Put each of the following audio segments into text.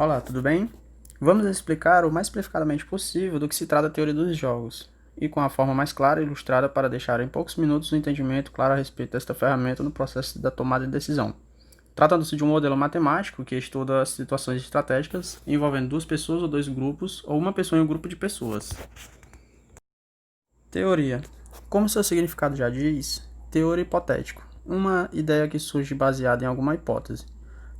Olá, tudo bem? Vamos explicar o mais simplificadamente possível do que se trata a teoria dos jogos, e com a forma mais clara e ilustrada para deixar em poucos minutos um entendimento claro a respeito desta ferramenta no processo da tomada de decisão. Tratando-se de um modelo matemático que estuda situações estratégicas envolvendo duas pessoas ou dois grupos, ou uma pessoa e um grupo de pessoas. Teoria. Como seu significado já diz, teoria hipotético, uma ideia que surge baseada em alguma hipótese.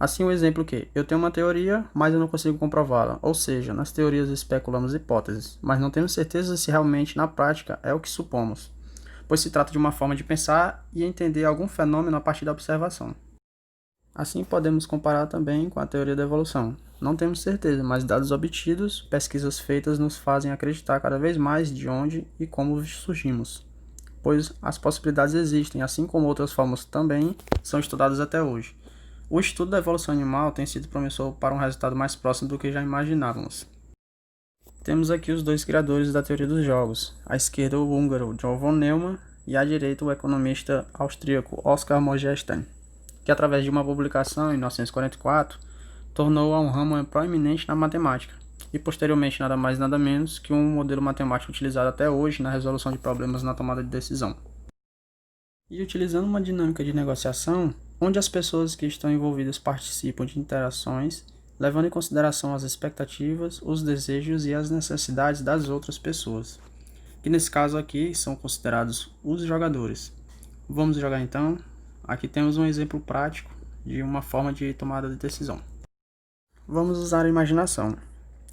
Assim, o exemplo que eu tenho uma teoria, mas eu não consigo comprová-la. Ou seja, nas teorias especulamos hipóteses, mas não temos certeza se realmente na prática é o que supomos, pois se trata de uma forma de pensar e entender algum fenômeno a partir da observação. Assim, podemos comparar também com a teoria da evolução. Não temos certeza, mas dados obtidos, pesquisas feitas nos fazem acreditar cada vez mais de onde e como surgimos, pois as possibilidades existem, assim como outras formas também são estudadas até hoje. O estudo da evolução animal tem sido promissor para um resultado mais próximo do que já imaginávamos. Temos aqui os dois criadores da teoria dos jogos, à esquerda o húngaro John von Neumann e à direita o economista austríaco Oskar Morgenstern, que através de uma publicação em 1944 tornou-a um ramo proeminente na matemática, e posteriormente nada mais nada menos que um modelo matemático utilizado até hoje na resolução de problemas na tomada de decisão. E utilizando uma dinâmica de negociação, onde as pessoas que estão envolvidas participam de interações, levando em consideração as expectativas, os desejos e as necessidades das outras pessoas, que nesse caso aqui são considerados os jogadores. Vamos jogar então? Aqui temos um exemplo prático de uma forma de tomada de decisão. Vamos usar a imaginação.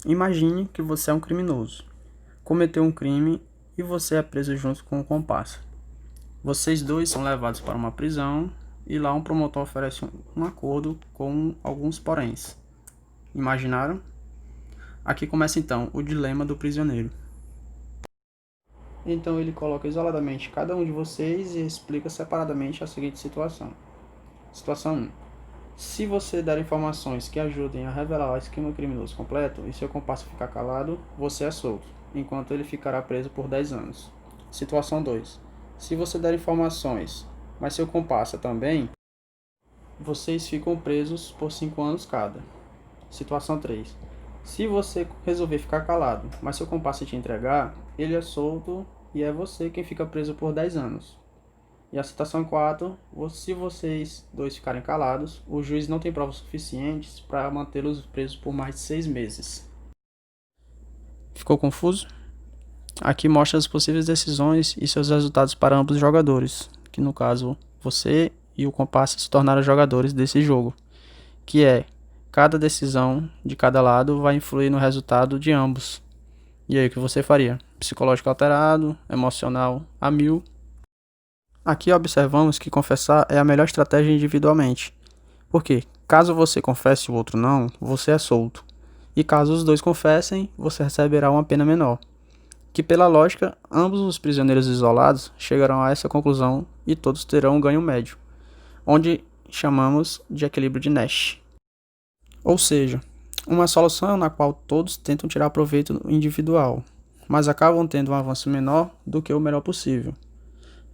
Imagine que você é um criminoso, cometeu um crime e você é preso junto com o comparsa. Vocês dois são levados para uma prisão e lá um promotor oferece um acordo com alguns poréns. Imaginaram? Aqui começa então o dilema do prisioneiro. Então ele coloca isoladamente cada um de vocês e explica separadamente a seguinte situação. Situação 1. Se você der informações que ajudem a revelar o esquema criminoso completo e seu comparsa ficar calado, você é solto, enquanto ele ficará preso por 10 anos. Situação 2. Se você der informações, mas seu comparsa também, vocês ficam presos por 5 anos cada. Situação 3. Se você resolver ficar calado, mas seu comparsa te entregar, ele é solto e é você quem fica preso por 10 anos. E a situação 4, se vocês dois ficarem calados, o juiz não tem provas suficientes para mantê-los presos por mais de 6 meses. Ficou confuso? Aqui mostra as possíveis decisões e seus resultados para ambos os jogadores, que no caso você e o comparsa se tornaram jogadores desse jogo, que é, cada decisão de cada lado vai influir no resultado de ambos. E aí o que você faria? Psicológico alterado, emocional a mil. Aqui observamos que confessar é a melhor estratégia individualmente, porque caso você confesse e o outro não, você é solto, e caso os dois confessem, você receberá uma pena menor, que pela lógica, ambos os prisioneiros isolados chegarão a essa conclusão e todos terão um ganho médio, onde chamamos de equilíbrio de Nash. Ou seja, uma solução na qual todos tentam tirar proveito individual, mas acabam tendo um avanço menor do que o melhor possível.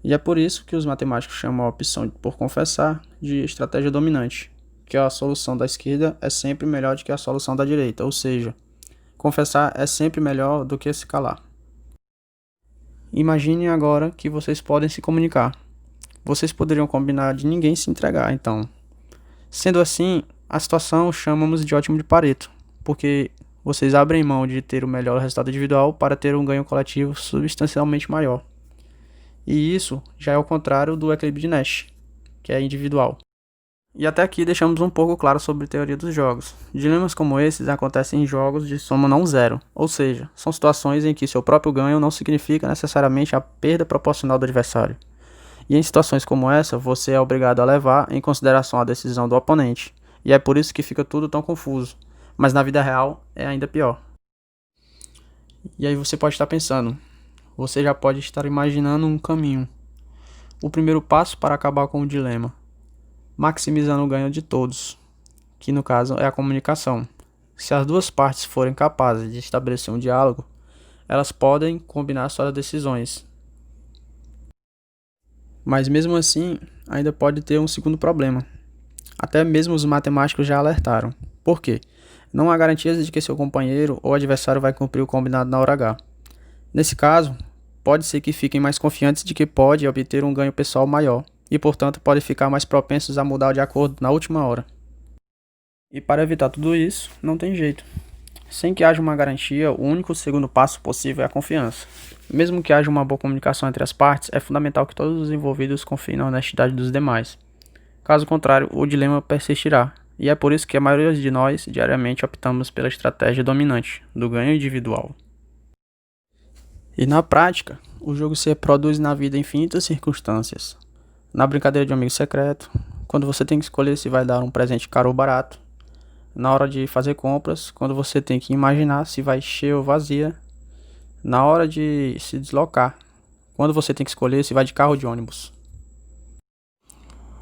E é por isso que os matemáticos chamam a opção por confessar de estratégia dominante, que a solução da esquerda é sempre melhor do que a solução da direita, ou seja, confessar é sempre melhor do que se calar. Imaginem agora que vocês podem se comunicar. Vocês poderiam combinar de ninguém se entregar, então. Sendo assim, a situação chamamos de ótimo de Pareto, porque vocês abrem mão de ter o melhor resultado individual para ter um ganho coletivo substancialmente maior. E isso já é o contrário do equilíbrio de Nash, que é individual. E até aqui deixamos um pouco claro sobre a teoria dos jogos. Dilemas como esses acontecem em jogos de soma não zero, ou seja, são situações em que seu próprio ganho não significa necessariamente a perda proporcional do adversário. E em situações como essa, você é obrigado a levar em consideração a decisão do oponente. E é por isso que fica tudo tão confuso. Mas na vida real é ainda pior. E aí você pode estar pensando, você já pode estar imaginando um caminho. O primeiro passo para acabar com o dilema, maximizando o ganho de todos, que no caso é a comunicação. Se as duas partes forem capazes de estabelecer um diálogo, elas podem combinar suas decisões. Mas mesmo assim, ainda pode ter um segundo problema. Até mesmo os matemáticos já alertaram. Por quê? Não há garantias de que seu companheiro ou adversário vai cumprir o combinado na hora H. Nesse caso, pode ser que fiquem mais confiantes de que pode obter um ganho pessoal maior, e portanto podem ficar mais propensos a mudar de acordo na última hora. E para evitar tudo isso, não tem jeito. Sem que haja uma garantia, o único segundo passo possível é a confiança. Mesmo que haja uma boa comunicação entre as partes, é fundamental que todos os envolvidos confiem na honestidade dos demais. Caso contrário, o dilema persistirá, e é por isso que a maioria de nós diariamente optamos pela estratégia dominante, do ganho individual. E na prática, o jogo se reproduz na vida em infinitas circunstâncias. Na brincadeira de um amigo secreto, quando você tem que escolher se vai dar um presente caro ou barato, na hora de fazer compras, quando você tem que imaginar se vai cheia ou vazia, na hora de se deslocar, quando você tem que escolher se vai de carro ou de ônibus.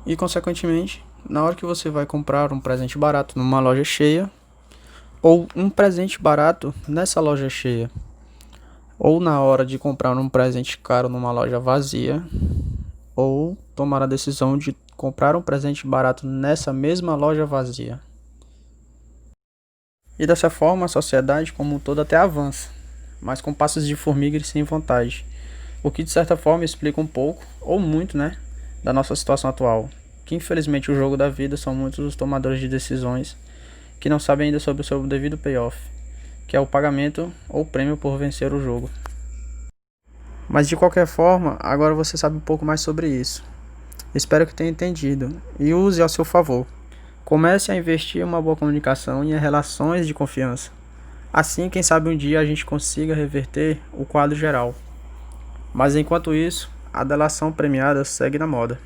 E consequentemente, na hora que você vai comprar um presente barato numa loja cheia, ou um presente barato nessa loja cheia, ou na hora de comprar um presente caro numa loja vazia, ou tomar a decisão de comprar um presente barato nessa mesma loja vazia. E dessa forma a sociedade como um todo até avança, mas com passos de formiga e sem vontade, o que de certa forma explica um pouco, ou muito, da nossa situação atual, que infelizmente o jogo da vida são muitos os tomadores de decisões que não sabem ainda sobre o seu devido payoff, que é o pagamento ou prêmio por vencer o jogo. Mas de qualquer forma, agora você sabe um pouco mais sobre isso. Espero que tenha entendido e use ao seu favor. Comece a investir em uma boa comunicação e em relações de confiança. Assim, quem sabe um dia a gente consiga reverter o quadro geral. Mas enquanto isso, a delação premiada segue na moda.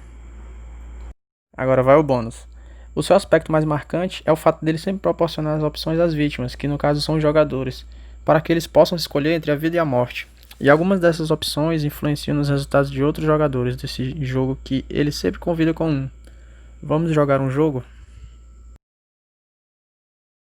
Agora vai o bônus. O seu aspecto mais marcante é o fato dele sempre proporcionar as opções às vítimas, que no caso são os jogadores, para que eles possam escolher entre a vida e a morte. E algumas dessas opções influenciam nos resultados de outros jogadores desse jogo que ele sempre convida com um: vamos jogar um jogo?